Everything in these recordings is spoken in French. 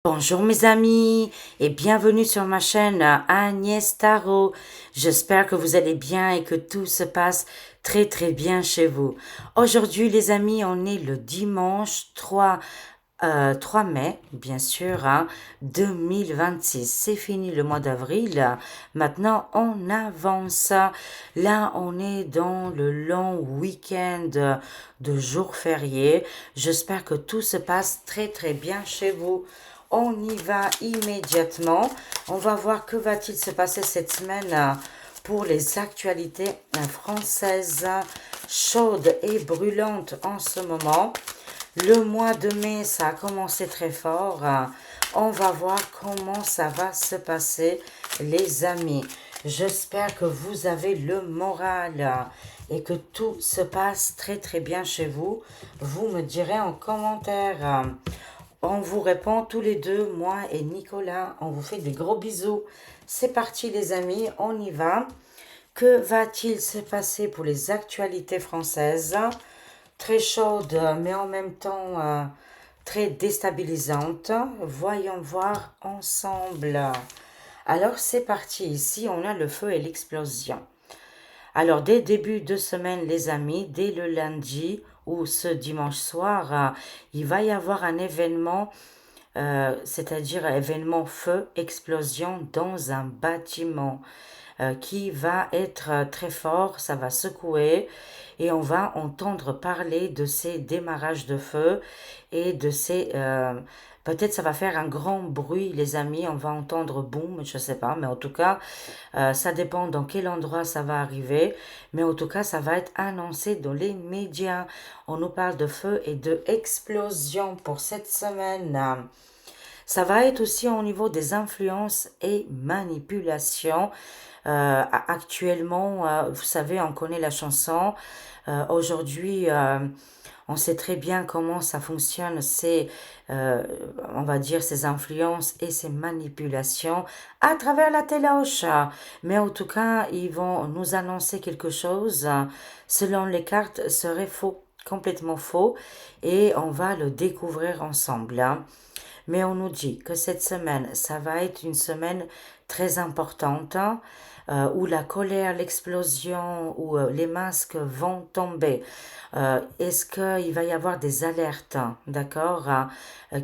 Bonjour mes amis et bienvenue sur ma chaîne Agnès Tarot. J'espère que vous allez bien et que tout se passe très bien chez vous. Aujourd'hui les amis, on est le dimanche 3 mai, bien sûr, 2026. C'est fini le mois d'avril. Maintenant, on avance. Là, on est dans le long week-end de jours fériés. J'espère que tout se passe très bien chez vous. On y va immédiatement. On va voir que va-t-il se passer cette semaine pour les actualités françaises chaudes et brûlantes en ce moment. Le mois de mai, ça a commencé très fort. On va voir comment ça va se passer, les amis. J'espère que vous avez le moral et que tout se passe très bien chez vous. Vous me direz en commentaire. On vous répond tous les deux, moi et Nicolas. On vous fait des gros bisous. C'est parti les amis, on y va. Que va-t-il se passer pour les actualités françaises? Très chaude, mais en même temps très déstabilisante. Voyons voir ensemble. Alors c'est parti, ici on a le feu et l'explosion. Alors dès début de semaine les amis, dès le lundi ou ce dimanche soir, il va y avoir un événement, c'est-à-dire événement feu, explosion dans un bâtiment qui va être très fort, ça va secouer et on va entendre parler de ces démarrages de feu et de ces... peut-être ça va faire un grand bruit, les amis, on va entendre boum, je sais pas, mais en tout cas, ça dépend dans quel endroit ça va arriver, mais en tout cas, ça va être annoncé dans les médias. On nous parle de feu et de explosion pour cette semaine. Ça va être aussi au niveau des influences et manipulations. Actuellement, vous savez, on connaît la chanson. Aujourd'hui, on sait très bien comment ça fonctionne, on va dire, ces influences et ces manipulations à travers la téloche. Mais en tout cas, ils vont nous annoncer quelque chose, selon les cartes, serait faux, complètement faux, et on va le découvrir ensemble. Mais on nous dit que cette semaine, ça va être une semaine très importante, où la colère, l'explosion, où les masques vont tomber. Est-ce qu'il va y avoir des alertes, d'accord,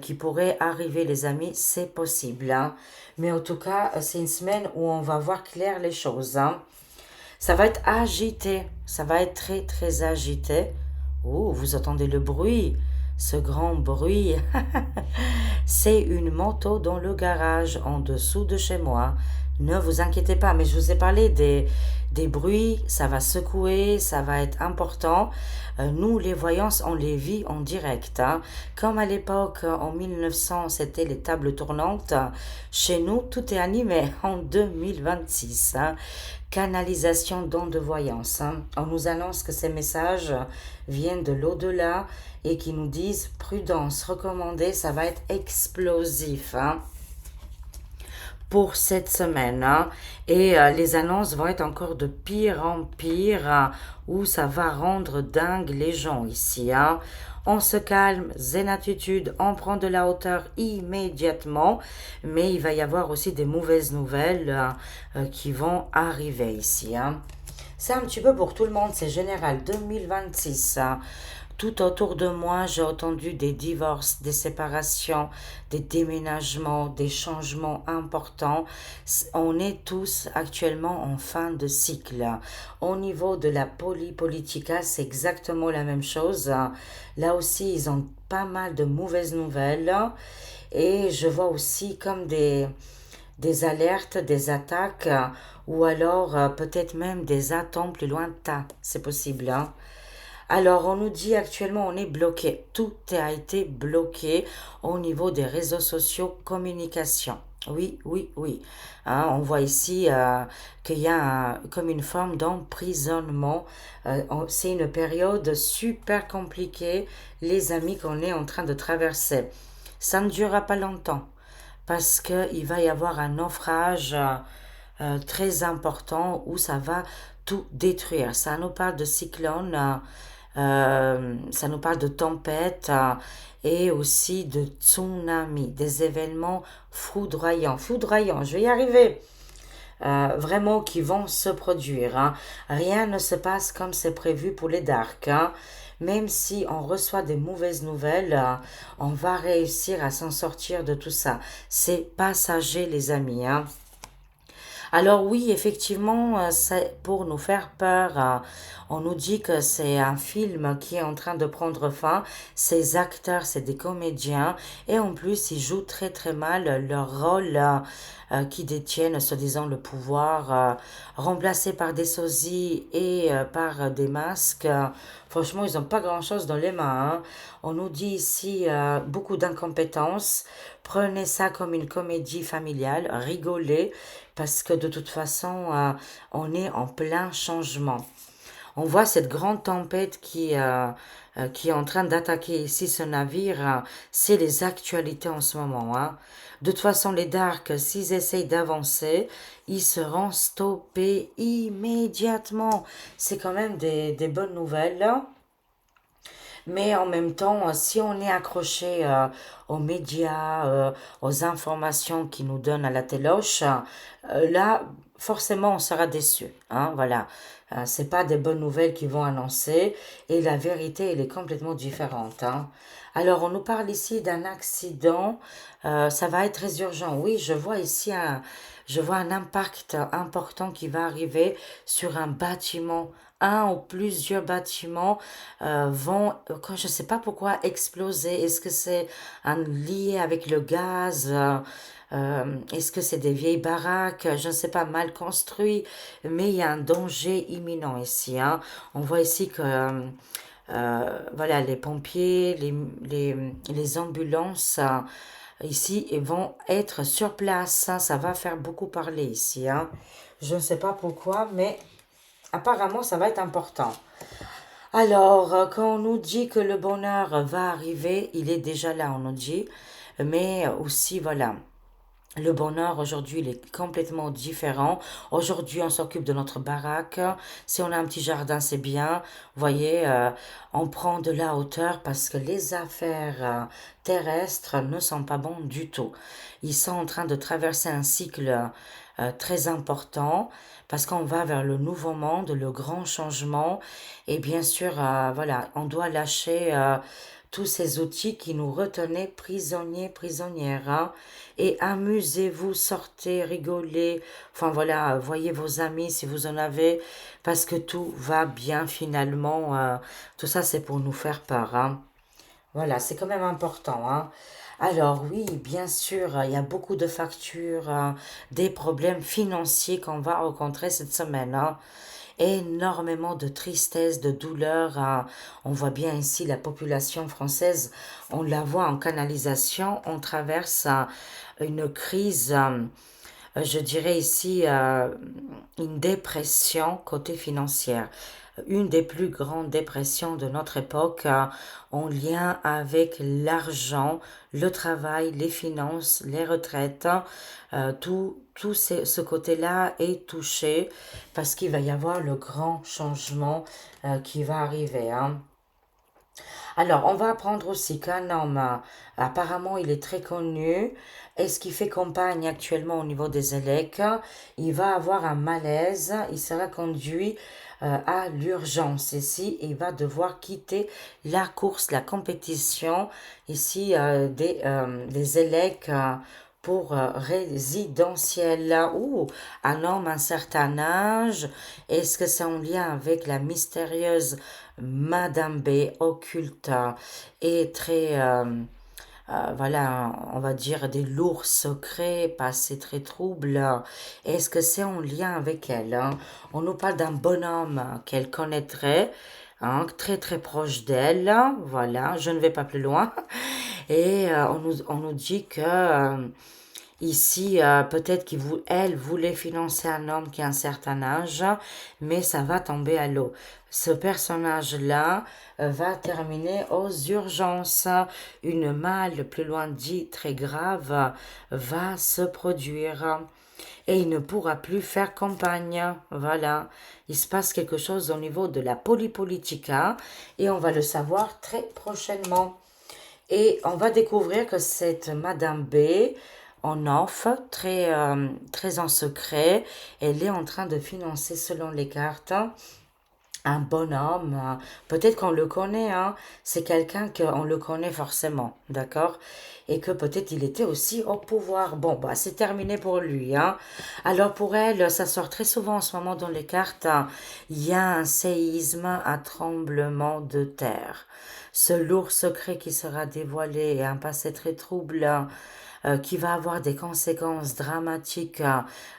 qui pourraient arriver, les amis? C'est possible. Mais en tout cas, c'est une semaine où on va voir clair les choses. Ça va être agité, ça va être très agité. Oh, vous entendez le bruit, ce grand bruit. C'est une moto dans le garage en dessous de chez moi. Ne vous inquiétez pas, mais je vous ai parlé des bruits, ça va secouer, ça va être important. Nous, les voyances, on les vit en direct. Comme à l'époque, en 1900, c'était les tables tournantes. Chez nous, tout est animé en 2026. Canalisation d'ondes de voyance. On nous annonce que ces messages viennent de l'au-delà et qui nous disent prudence recommandée, ça va être explosif pour cette semaine. Et les annonces vont être encore de pire en pire, où ça va rendre dingue les gens ici. On se calme, zen attitude, on prend de la hauteur immédiatement, mais il va y avoir aussi des mauvaises nouvelles qui vont arriver ici. C'est un petit peu pour tout le monde, c'est général 2026. Tout autour de moi, j'ai entendu des divorces, des séparations, des déménagements, des changements importants. On est tous actuellement en fin de cycle. Au niveau de la politica, c'est exactement la même chose. Là aussi, ils ont pas mal de mauvaises nouvelles. Et je vois aussi comme des alertes, des attaques, ou alors peut-être même des atomes plus lointains. C'est possible. Alors, on nous dit actuellement, on est bloqué. Tout a été bloqué au niveau des réseaux sociaux, communication. Oui. On voit ici qu'il y a comme une forme d'emprisonnement. C'est une période super compliquée, les amis, qu'on est en train de traverser. Ça ne durera pas longtemps parce qu'il va y avoir un naufrage très important où ça va tout détruire. Ça nous parle de cyclone, ça nous parle de tempête et aussi de tsunamis, des événements foudroyants. Foudroyants, je vais y arriver. Vraiment qui vont se produire, hein. Rien ne se passe comme c'est prévu pour les darks, hein. Même si on reçoit des mauvaises nouvelles, on va réussir à s'en sortir de tout ça. C'est passager, les amis, hein. Alors oui, effectivement, c'est pour nous faire peur. On nous dit que c'est un film qui est en train de prendre fin. Ces acteurs, c'est des comédiens. Et en plus, ils jouent très très mal leur rôle qui détiennent, soi-disant, le pouvoir, remplacés par des sosies et par des masques. Franchement, ils n'ont pas grand-chose dans les mains, hein. On nous dit ici beaucoup d'incompétence. Prenez ça comme une comédie familiale, rigolez, parce que de toute façon, on est en plein changement. On voit cette grande tempête qui est en train d'attaquer ici ce navire. C'est les actualités en ce moment, hein. De toute façon, les Darks, s'ils essayent d'avancer, ils seront stoppés immédiatement. C'est quand même des bonnes nouvelles, là. Mais en même temps, si on est accroché aux médias, aux informations qui nous donnent à la téloche, là, forcément, on sera déçu, hein, voilà. C'est pas des bonnes nouvelles qui vont annoncer et la vérité, elle est complètement différente, hein. Alors, on nous parle ici d'un accident. Ça va être très urgent. Oui, je vois un impact important qui va arriver sur un bâtiment. Un ou plusieurs bâtiments vont, je ne sais pas pourquoi, exploser. Est-ce que c'est lié avec le gaz? Est-ce que c'est des vieilles baraques? Je ne sais pas, mal construites. Mais il y a un danger imminent ici, hein. On voit ici que voilà, les pompiers, les ambulances, ici, ils vont être sur place, hein. Ça va faire beaucoup parler ici, hein. Je ne sais pas pourquoi, mais apparemment, ça va être important. Alors, quand on nous dit que le bonheur va arriver, il est déjà là, on nous dit. Mais aussi, voilà, le bonheur aujourd'hui, il est complètement différent. Aujourd'hui, on s'occupe de notre baraque. Si on a un petit jardin, c'est bien. Vous voyez, on prend de la hauteur parce que les affaires terrestres ne sont pas bons du tout. Ils sont en train de traverser un cycle très important parce qu'on va vers le nouveau monde, le grand changement. Et bien sûr, voilà, on doit lâcher tous ces outils qui nous retenaient prisonniers, prisonnières, hein. Et amusez-vous, sortez, rigolez. Enfin voilà, voyez vos amis si vous en avez, parce que tout va bien finalement. Tout ça, c'est pour nous faire peur, hein. Voilà, c'est quand même important, hein. Alors oui, bien sûr, il y a beaucoup de factures, des problèmes financiers qu'on va rencontrer cette semaine, hein. Énormément de tristesse, de douleur, hein. On voit bien ici la population française, on la voit en canalisation, on traverse une crise, je dirais ici une dépression côté financière. Une des plus grandes dépressions de notre époque en lien avec l'argent, le travail, les finances, les retraites. Tout ce côté-là est touché parce qu'il va y avoir le grand changement qui va arriver, hein. Alors, on va apprendre aussi qu'un homme, apparemment, il est très connu. Et ce qui fait campagne actuellement au niveau des élects, il va avoir un malaise. Il sera conduit à l'urgence ici. Et il va devoir quitter la course, la compétition ici des élects pour résidentiel. Ou un homme à un certain âge. Est-ce que c'est en lien avec la mystérieuse Madame B, occulte et très, voilà, on va dire des lourds secrets, passés très troubles? Est-ce que c'est en lien avec elle, hein? On nous parle d'un bonhomme qu'elle connaîtrait, hein, très très proche d'elle. Voilà, je ne vais pas plus loin. Et on nous dit que ici, peut-être qu'elle voulait financer un homme qui a un certain âge, mais ça va tomber à l'eau. Ce personnage-là va terminer aux urgences. Une malle, plus loin dit, très grave, va se produire. Et il ne pourra plus faire campagne. Voilà. Il se passe quelque chose au niveau de la polypolitica et on va le savoir très prochainement. Et on va découvrir que cette Madame B, en off, très en secret, elle est en train de financer, selon les cartes, un bonhomme. Peut-être qu'on le connaît, hein. C'est quelqu'un qu'on le connaît forcément, d'accord? Et que peut-être il était aussi au pouvoir. Bon, bah, c'est terminé pour lui, hein. Alors pour elle, ça sort très souvent en ce moment dans les cartes, hein. Il y a un séisme, un tremblement de terre. Ce lourd secret qui sera dévoilé et un passé très troublant qui va avoir des conséquences dramatiques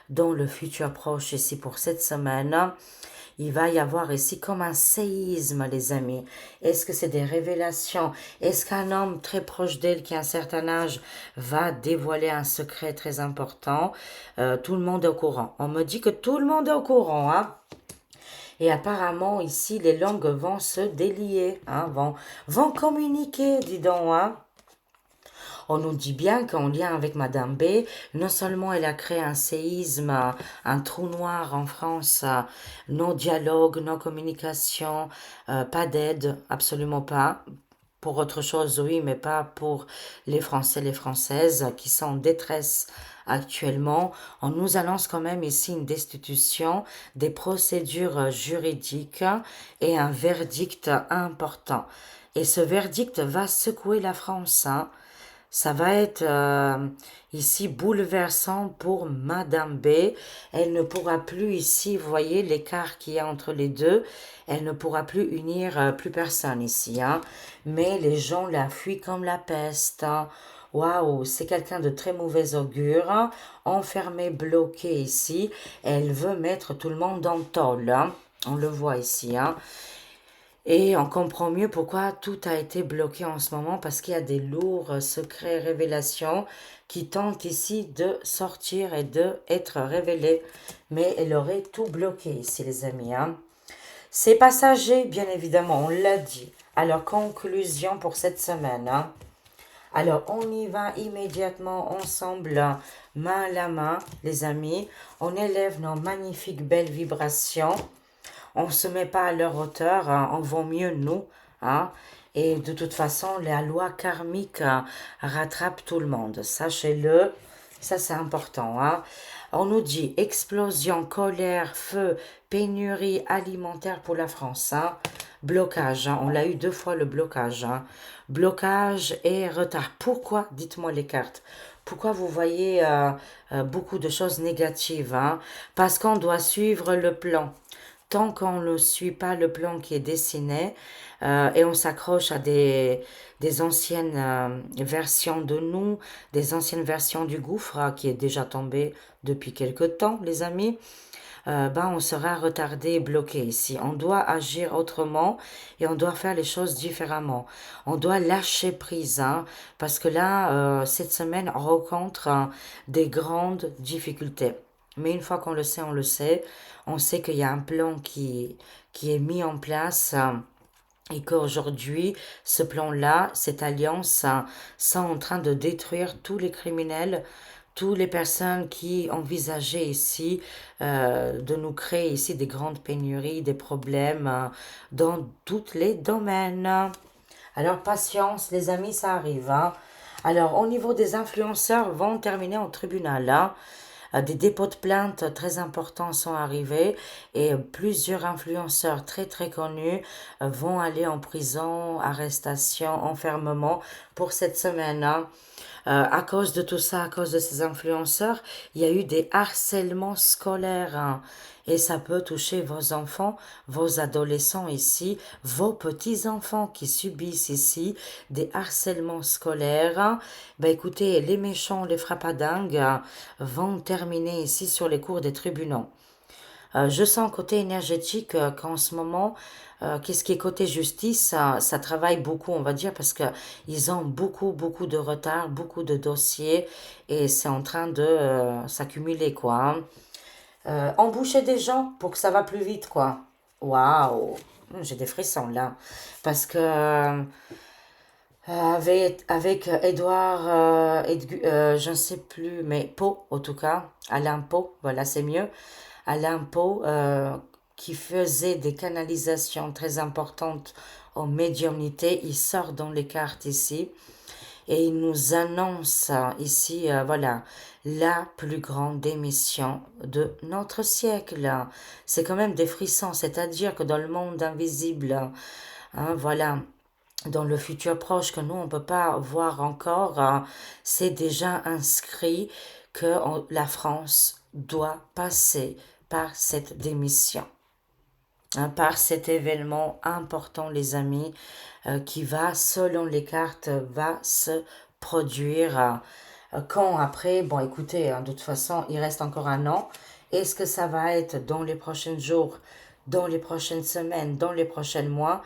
dans le futur proche ici pour cette semaine. Il va y avoir ici comme un séisme, les amis. Est-ce que c'est des révélations? Est-ce qu'un homme très proche d'elle, qui a un certain âge, va dévoiler un secret très important? Tout le monde est au courant. On me dit que tout le monde est au courant, hein? Et apparemment, ici, les langues vont se délier, hein, vont communiquer, dis donc, hein. On nous dit bien qu'en lien avec Madame B, non seulement elle a créé un séisme, un trou noir en France, non dialogue, non communication, pas d'aide, absolument pas. Pour autre chose, oui, mais pas pour les Français, les Françaises qui sont en détresse actuellement. On nous annonce quand même ici une destitution, des procédures juridiques et un verdict important. Et ce verdict va secouer la France, hein. Ça va être ici bouleversant pour Madame B. Elle ne pourra plus ici, vous voyez l'écart qu'il y a entre les deux, elle ne pourra plus unir plus personne ici, hein. Mais les gens la fuient comme la peste, hein. Waouh, c'est quelqu'un de très mauvais augure, hein. Enfermée, bloquée ici. Elle veut mettre tout le monde en tôle, hein. On le voit ici, hein. Et on comprend mieux pourquoi tout a été bloqué en ce moment, parce qu'il y a des lourds secrets, révélations qui tentent ici de sortir et de être révélés. Mais elle aurait tout bloqué ici, les amis, hein. C'est passager, bien évidemment, on l'a dit. Alors, conclusion pour cette semaine, hein. Alors, on y va immédiatement ensemble, main à la main, les amis. On élève nos magnifiques belles vibrations. On ne se met pas à leur hauteur, hein, on vaut mieux nous, hein. Et de toute façon, la loi karmique rattrape tout le monde. Sachez-le, ça c'est important, hein. On nous dit explosion, colère, feu, pénurie alimentaire pour la France, hein. Blocage, hein. On l'a eu 2 fois le blocage, hein. Blocage et retard. Pourquoi? Dites-moi les cartes. Pourquoi vous voyez beaucoup de choses négatives, hein? Parce qu'on doit suivre le plan. Tant qu'on ne suit pas le plan qui est dessiné et on s'accroche à des anciennes versions de nous, des anciennes versions du gouffre qui est déjà tombé depuis quelque temps, les amis, ben on sera retardé, bloqué ici. On doit agir autrement et on doit faire les choses différemment. On doit lâcher prise, hein, parce que là, cette semaine, on rencontre des grandes difficultés. Mais une fois qu'on le sait, on le sait. On sait qu'il y a un plan qui est mis en place. Et qu'aujourd'hui, ce plan-là, cette alliance, sont en train de détruire tous les criminels, toutes les personnes qui envisageaient ici de nous créer ici des grandes pénuries, des problèmes dans tous les domaines. Alors, patience, les amis, ça arrive, hein. Alors, au niveau des influenceurs, vont terminer en tribunal, hein. Des dépôts de plaintes très importants sont arrivés et plusieurs influenceurs très très connus vont aller en prison, arrestation, enfermement pour cette semaine, hein. À cause de tout ça, à cause de ces influenceurs, il y a eu des harcèlements scolaires, hein. Et ça peut toucher vos enfants, vos adolescents ici, vos petits-enfants qui subissent ici des harcèlements scolaires, hein. Ben écoutez, les méchants, les frappadingues vont terminer ici sur les cours des tribunaux. Je sens côté énergétique qu'en ce moment, qu'est-ce qui est côté justice, ça travaille beaucoup, on va dire, parce que ils ont beaucoup, beaucoup de retard, beaucoup de dossiers, et c'est en train de s'accumuler, quoi, hein. Embaucher des gens pour que ça va plus vite, quoi. Waouh! J'ai des frissons là. Parce que avec Edouard, je ne sais plus, mais Pau, en tout cas, Alain Pau, voilà, c'est mieux. Alain Pau, qui faisait des canalisations très importantes en médiumnité, il sort dans les cartes ici. et il nous annonce ici, voilà, la plus grande démission de notre siècle. C'est quand même des frissons, c'est-à-dire que dans le monde invisible, hein, voilà, dans le futur proche que nous, on ne peut pas voir encore, c'est déjà inscrit que la France doit passer par cette démission, hein, par cet événement important, les amis, qui va, selon les cartes, va se produire. Quand après, bon écoutez, hein, de toute façon, il reste encore un an. Est-ce que ça va être dans les prochains jours, dans les prochaines semaines, dans les prochains mois?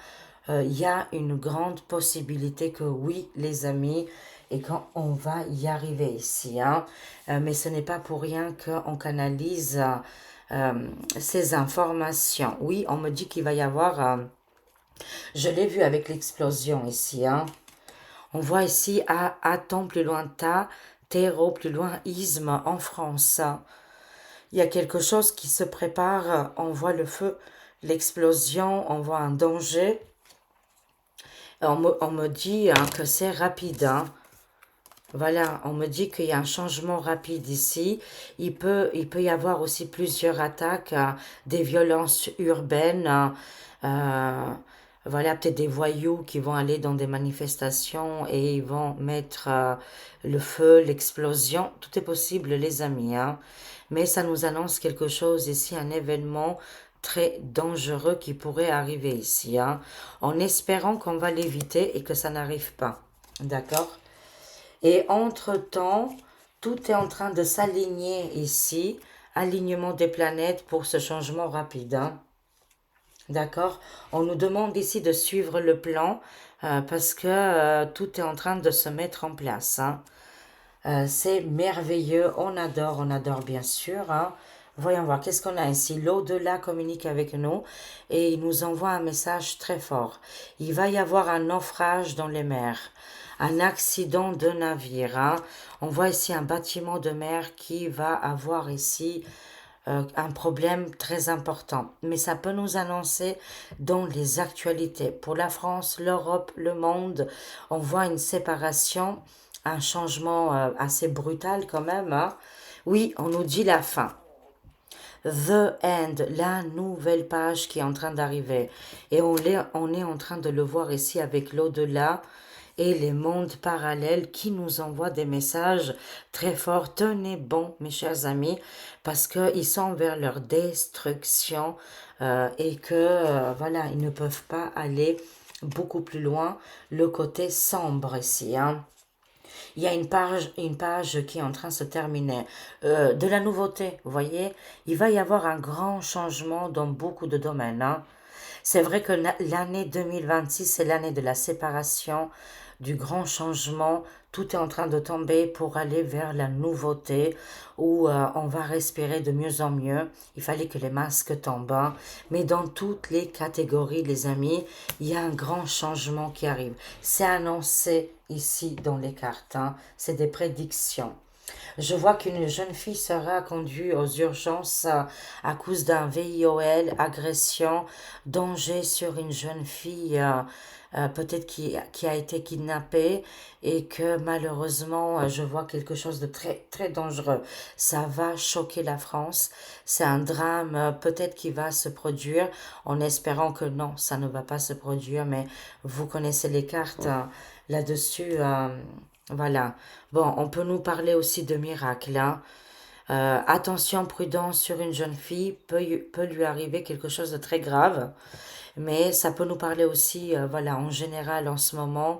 Il y a une grande possibilité que oui, les amis, et quand on va y arriver ici. Hein. Mais ce n'est pas pour rien qu'on canalise ces informations. Oui, on me dit qu'il va y avoir... je l'ai vu avec l'explosion ici. Hein. On voit ici à temps plus loin ta, terreau plus loin isme en France. Il y a quelque chose qui se prépare. On voit le feu, l'explosion, on voit un danger. On me dit hein, que c'est rapide. Hein. Voilà, on me dit qu'il y a un changement rapide ici. Il peut y avoir aussi plusieurs attaques, des violences urbaines. euh, voilà, peut-être des voyous qui vont aller dans des manifestations et ils vont mettre le feu, l'explosion. Tout est possible, les amis. Hein. Mais ça nous annonce quelque chose ici, un événement très dangereux qui pourrait arriver ici. Hein, en espérant qu'on va l'éviter et que ça n'arrive pas. D'accord? Et entre-temps, tout est en train de s'aligner ici, alignement des planètes pour ce changement rapide. Hein. D'accord? On nous demande ici de suivre le plan parce que tout est en train de se mettre en place. Hein. C'est merveilleux, on adore bien sûr. Hein. Voyons voir, qu'est-ce qu'on a ici? L'au-delà communique avec nous et il nous envoie un message très fort. Il va y avoir un naufrage dans les mers, un accident de navire. Hein. On voit ici un bâtiment de mer qui va avoir ici un problème très important. Mais ça peut nous annoncer dans les actualités. Pour la France, l'Europe, le monde, on voit une séparation, un changement assez brutal quand même. Hein. Oui, on nous dit la fin. The End, la nouvelle page qui est en train d'arriver. Et on est en train de le voir ici avec l'au-delà et les mondes parallèles qui nous envoient des messages très forts. Tenez bon, mes chers amis, parce qu'ils sont vers leur destruction et que, voilà, ils ne peuvent pas aller beaucoup plus loin. Le côté sombre ici, hein. Il y a une page qui est en train de se terminer. De la nouveauté, vous voyez, il va y avoir un grand changement dans beaucoup de domaines. Hein. C'est vrai que l'année 2026, c'est l'année de la séparation, du grand changement. Tout est en train de tomber pour aller vers la nouveauté où on va respirer de mieux en mieux. Il fallait que les masques tombent. Hein. Mais dans toutes les catégories, les amis, il y a un grand changement qui arrive. C'est annoncé ici dans les cartes. Hein. C'est des prédictions. Je vois qu'une jeune fille sera conduite aux urgences à cause d'un VIOL, agression, danger sur une jeune fille, peut-être qui a été kidnappée et que malheureusement, je vois quelque chose de très, très dangereux. Ça va choquer la France. C'est un drame peut-être qui va se produire en espérant que non, ça ne va pas se produire, mais vous connaissez les cartes là-dessus. Voilà. Bon, on peut nous parler aussi de miracles. Hein. Attention, prudence sur une jeune fille, peut lui arriver quelque chose de très grave. Mais ça peut nous parler aussi, voilà, en général, en ce moment,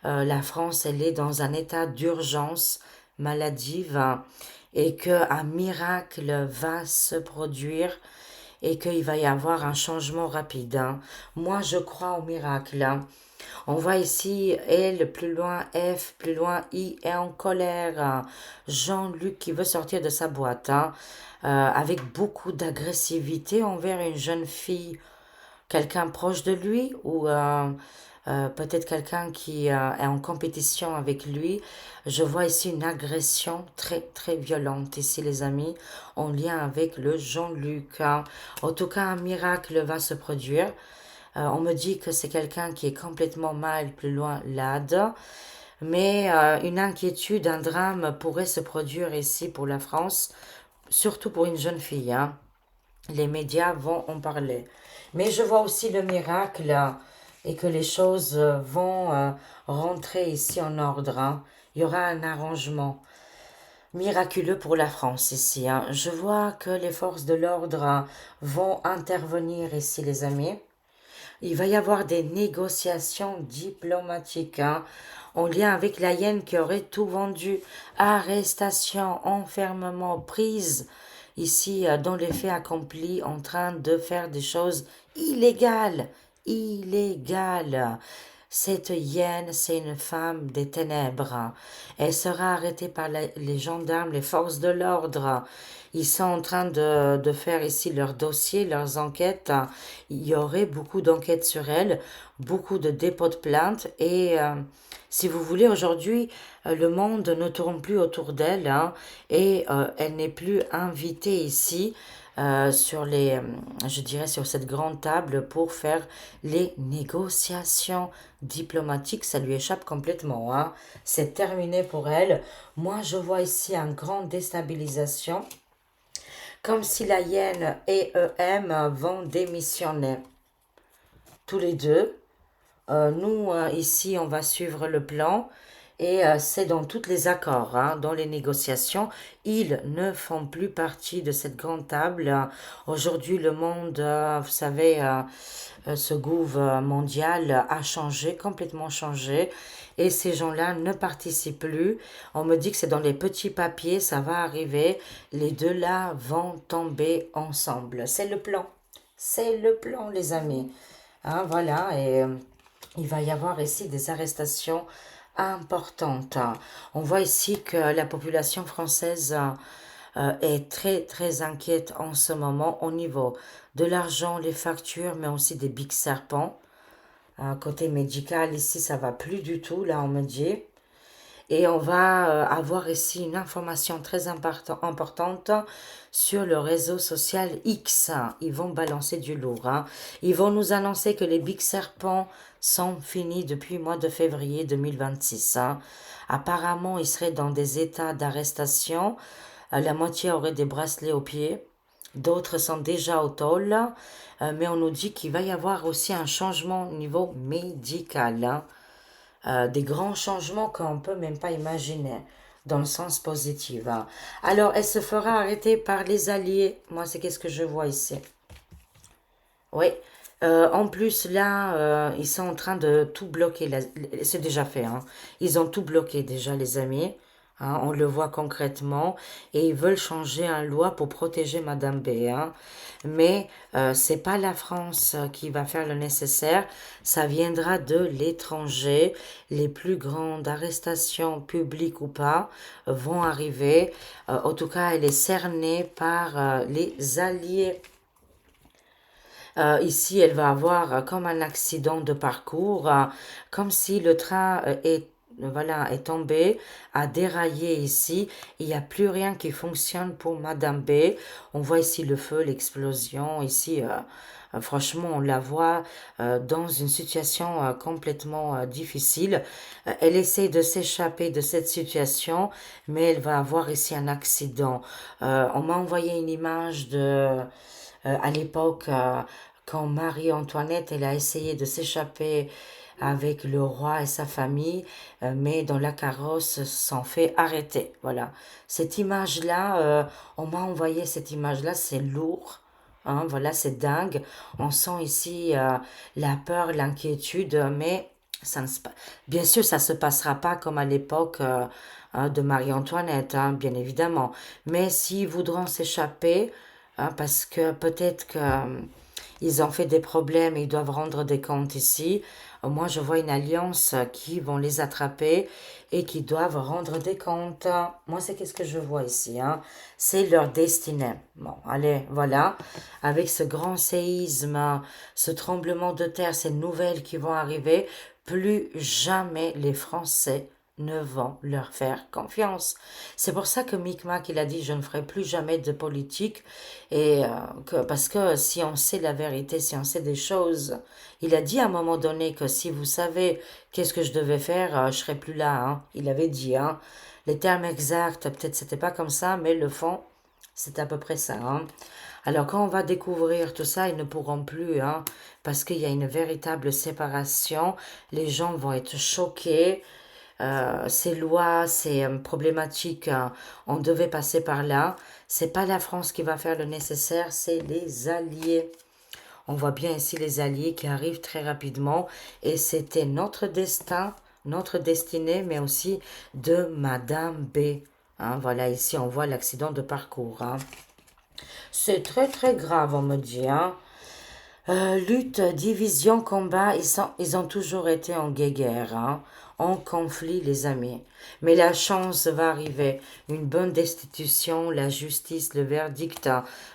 la France, elle est dans un état d'urgence maladive hein, et qu'un miracle va se produire et qu'il va y avoir un changement rapide. Hein. Moi, je crois au miracle. Hein. On voit ici L, plus loin F, plus loin I est en colère. Hein. Jean-Luc qui veut sortir de sa boîte, hein, avec beaucoup d'agressivité envers une jeune fille, quelqu'un proche de lui ou peut-être quelqu'un qui est en compétition avec lui. Je vois ici une agression très très violente ici les amis en lien avec le Jean-Luc. Hein. En tout cas un miracle va se produire. On me dit que c'est quelqu'un qui est complètement mal, plus loin, l'AD. Mais une inquiétude, un drame pourrait se produire ici pour la France, surtout pour une jeune fille, hein. Les médias vont en parler. Mais je vois aussi le miracle et que les choses vont rentrer ici en ordre, hein. Il y aura un arrangement miraculeux pour la France ici, hein. Je vois que les forces de l'ordre vont intervenir ici, les amis. Il va y avoir des négociations diplomatiques, hein, en lien avec la hyène qui aurait tout vendu. Arrestation, enfermement, prise ici dans les faits accomplis en train de faire des choses illégales. Illégales. Cette hyène, c'est une femme des ténèbres. Elle sera arrêtée par les gendarmes, les forces de l'ordre. Ils sont en train de faire ici leur dossier, leurs enquêtes. Il y aurait beaucoup d'enquêtes sur elle, beaucoup de dépôts de plaintes. Et si vous voulez, aujourd'hui, le monde ne tourne plus autour d'elle, hein, et elle n'est plus invitée ici sur je dirais, sur cette grande table pour faire les négociations diplomatiques. Ça lui échappe complètement, hein. C'est terminé pour elle. Moi, je vois ici une grande déstabilisation, comme si la hyène et EM vont démissionner. Tous les deux. Nous, ici, on va suivre le plan et c'est dans tous les accords, hein, dans les négociations. Ils ne font plus partie de cette grande table. Aujourd'hui, le monde, vous savez, ce gouvernement mondial a changé, complètement changé. Et ces gens-là ne participent plus. On me dit que c'est dans les petits papiers, ça va arriver. Les deux là vont tomber ensemble. C'est le plan. C'est le plan, les amis. Hein, voilà, et il va y avoir ici des arrestations importantes. On voit ici que la population française est très très inquiète en ce moment au niveau de l'argent, les factures, mais aussi des big serpents. Côté médical, ici, ça va plus du tout, là, on me dit. Et on va avoir ici une information très importante sur le réseau social X. Ils vont balancer du lourd, hein. Ils vont nous annoncer que les big serpents sont finis depuis le mois de février 2026, hein. Apparemment, ils seraient dans des états d'arrestation. La moitié aurait des bracelets aux pieds. D'autres sont déjà au tôle. Mais on nous dit qu'il va y avoir aussi un changement au niveau médical, hein. Des grands changements qu'on ne peut même pas imaginer dans le sens positif, hein. Alors, elle se fera arrêter par les alliés. Moi, c'est qu'est-ce que je vois ici. Oui. En plus, là, ils sont en train de tout bloquer. C'est déjà fait, hein. Ils ont tout bloqué déjà, les amis. Hein, on le voit concrètement. Et ils veulent changer une loi pour protéger Madame B, hein. Mais c'est pas la France qui va faire le nécessaire. Ça viendra de l'étranger. Les plus grandes arrestations, publiques ou pas, vont arriver. En tout cas, elle est cernée par les alliés. Ici, elle va avoir comme un accident de parcours, comme si le train voilà, est tombé, a déraillé ici. Il n'y a plus rien qui fonctionne pour Madame B. On voit ici le feu, l'explosion. Ici, franchement, on la voit dans une situation complètement difficile. Elle essaie de s'échapper de cette situation, mais elle va avoir ici un accident. On m'a envoyé une image à l'époque, quand Marie-Antoinette, elle a essayé de s'échapper avec le roi et sa famille, mais dans la carrosse s'en fait arrêter. Voilà. Cette image-là, on m'a envoyé cette image-là, c'est lourd. Hein, voilà, c'est dingue. On sent ici la peur, l'inquiétude, mais ça ne se bien sûr, ça ne se passera pas comme à l'époque hein, de Marie-Antoinette, hein, bien évidemment. Mais s'ils voudront s'échapper, hein, parce que peut-être que ils ont fait des problèmes et ils doivent rendre des comptes ici. Moi, je vois une alliance qui vont les attraper et qui doivent rendre des comptes. Moi, c'est qu'est-ce que je vois ici, hein. C'est leur destinée. Bon, allez, voilà. Avec ce grand séisme, ce tremblement de terre, ces nouvelles qui vont arriver, plus jamais les Français ne vont leur faire confiance. C'est pour ça que Micmac, il a dit, je ne ferai plus jamais de politique, et parce que si on sait la vérité, si on sait des choses, il a dit à un moment donné que si vous savez qu'est-ce que je devais faire, je serai plus là, hein. Il avait dit, hein. Les termes exacts, peut-être c'était pas comme ça, mais le fond, c'est à peu près ça, hein. Alors quand on va découvrir tout ça, ils ne pourront plus, hein, parce qu'il y a une véritable séparation. Les gens vont être choqués. Ces lois, ces problématiques, on devait passer par là. C'est pas la France qui va faire le nécessaire, c'est les alliés. On voit bien ici les alliés qui arrivent très rapidement et c'était notre destin, notre destinée, mais aussi de Madame B. Hein, voilà, ici on voit l'accident de parcours, hein. C'est très très grave, on me dit, hein. Lutte, division, combat, ils ont toujours été en guéguerre, hein, en conflit, les amis. Mais la chance va arriver, une bonne destitution, la justice, le verdict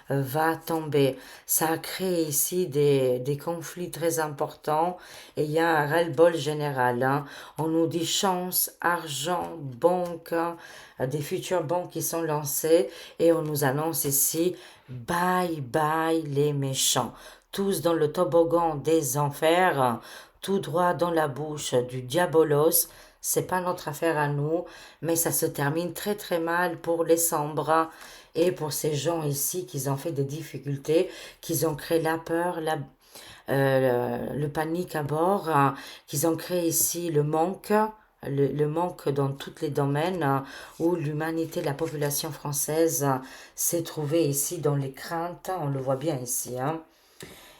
va tomber. Ça a créé ici des conflits très importants et il y a un ras-le-bol général, hein. On nous dit chance, argent, banque, hein, des futures banques qui sont lancées et on nous annonce ici bye bye les méchants tous dans le toboggan des enfers, tout droit dans la bouche du diabolos. C'est pas notre affaire à nous, mais ça se termine très très mal pour les sombres et pour ces gens ici qui ont fait des difficultés, qui ont créé la peur, le panique à bord, qui ont créé ici le manque. Le manque dans tous les domaines où l'humanité, la population française s'est trouvée ici dans les craintes, on le voit bien ici, hein,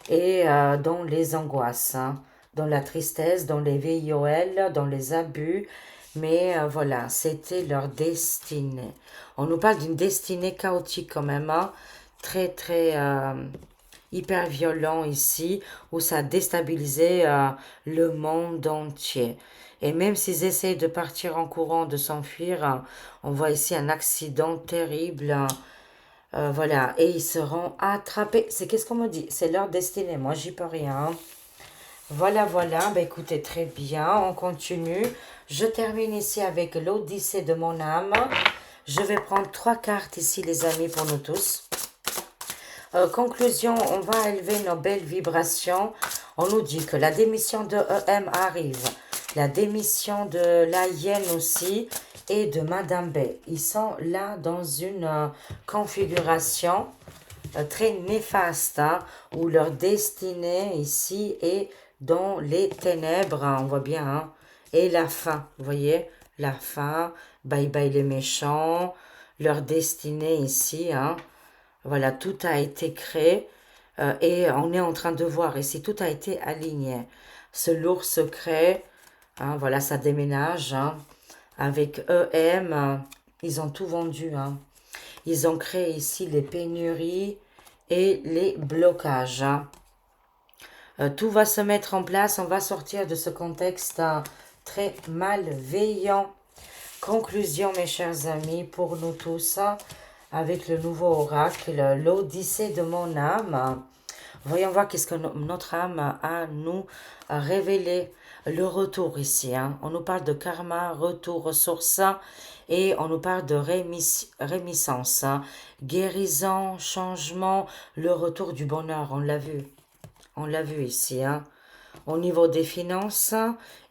et dans les angoisses, hein, dans la tristesse, dans les VIOL, dans les abus. Mais voilà, c'était leur destinée. On nous parle d'une destinée chaotique quand même, hein, très très hyper violent ici, où ça a déstabilisé le monde entier. Et même s'ils essayent de partir en courant, de s'enfuir, on voit ici un accident terrible, hein. Voilà, et ils seront attrapés. C'est qu'est-ce qu'on me dit? C'est leur destinée. Moi, j'y peux rien. Voilà, voilà. Ben, écoutez, très bien. On continue. Je termine ici avec l'Odyssée de mon âme. Je vais prendre 3 cartes ici, les amis, pour nous tous. Conclusion, on va élever nos belles vibrations. On nous dit que la démission de EM arrive. La démission de la hyène aussi et de Madame B. Ils sont là dans une configuration très néfaste, hein, où leur destinée ici est dans les ténèbres, hein, on voit bien, hein, et la fin, vous voyez, la fin, bye bye les méchants, leur destinée ici, hein, voilà, tout a été créé et on est en train de voir ici, tout a été aligné. Ce lourd secret, hein, voilà, ça déménage, hein, avec EM, ils ont tout vendu, hein. Ils ont créé ici les pénuries et les blocages, hein. Tout va se mettre en place, on va sortir de ce contexte très malveillant. Conclusion, mes chers amis, pour nous tous, hein, avec le nouveau oracle, l'Odyssée de mon âme. Voyons voir qu'est-ce que notre âme a à nous révélé. Le retour ici, hein. On nous parle de karma, retour aux sources, et on nous parle de rémissance, hein. Guérison, changement, le retour du bonheur, on l'a vu. On l'a vu ici, hein, au niveau des finances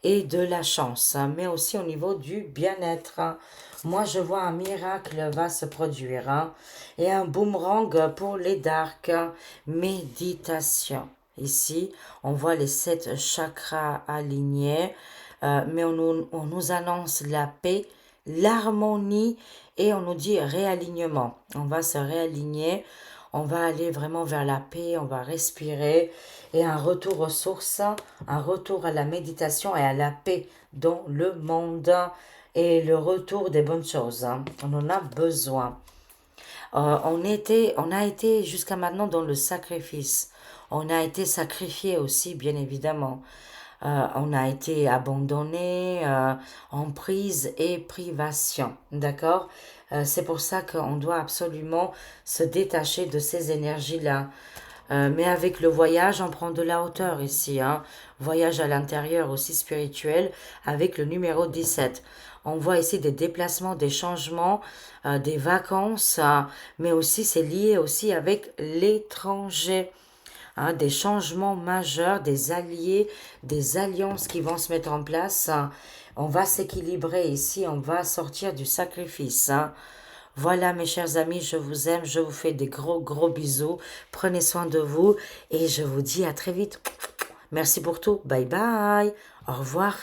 et de la chance, hein, mais aussi au niveau du bien-être, hein. Moi, je vois un miracle va se produire, hein, et un boomerang pour les darks, hein. Méditation. Ici, on voit les 7 chakras alignés, mais on nous annonce la paix, l'harmonie et on nous dit réalignement. On va se réaligner, on va aller vraiment vers la paix, on va respirer et un retour aux sources, un retour à la méditation et à la paix dans le monde et le retour des bonnes choses, hein. On en a besoin. On a été jusqu'à maintenant dans le sacrifice. On a été sacrifié aussi, bien évidemment. On a été abandonné, en prise et privation. D'accord? C'est pour ça qu'on doit absolument se détacher de ces énergies-là. Mais avec le voyage, on prend de la hauteur ici, hein. Voyage à l'intérieur aussi spirituel avec le numéro 17. On voit ici des déplacements, des changements, des vacances, mais aussi c'est lié aussi avec l'étranger. Hein, des changements majeurs, des alliés, des alliances qui vont se mettre en place, hein. On va s'équilibrer ici, on va sortir du sacrifice, hein. Voilà mes chers amis, je vous aime, je vous fais des gros gros bisous. Prenez soin de vous et je vous dis à très vite. Merci pour tout. Bye bye. Au revoir.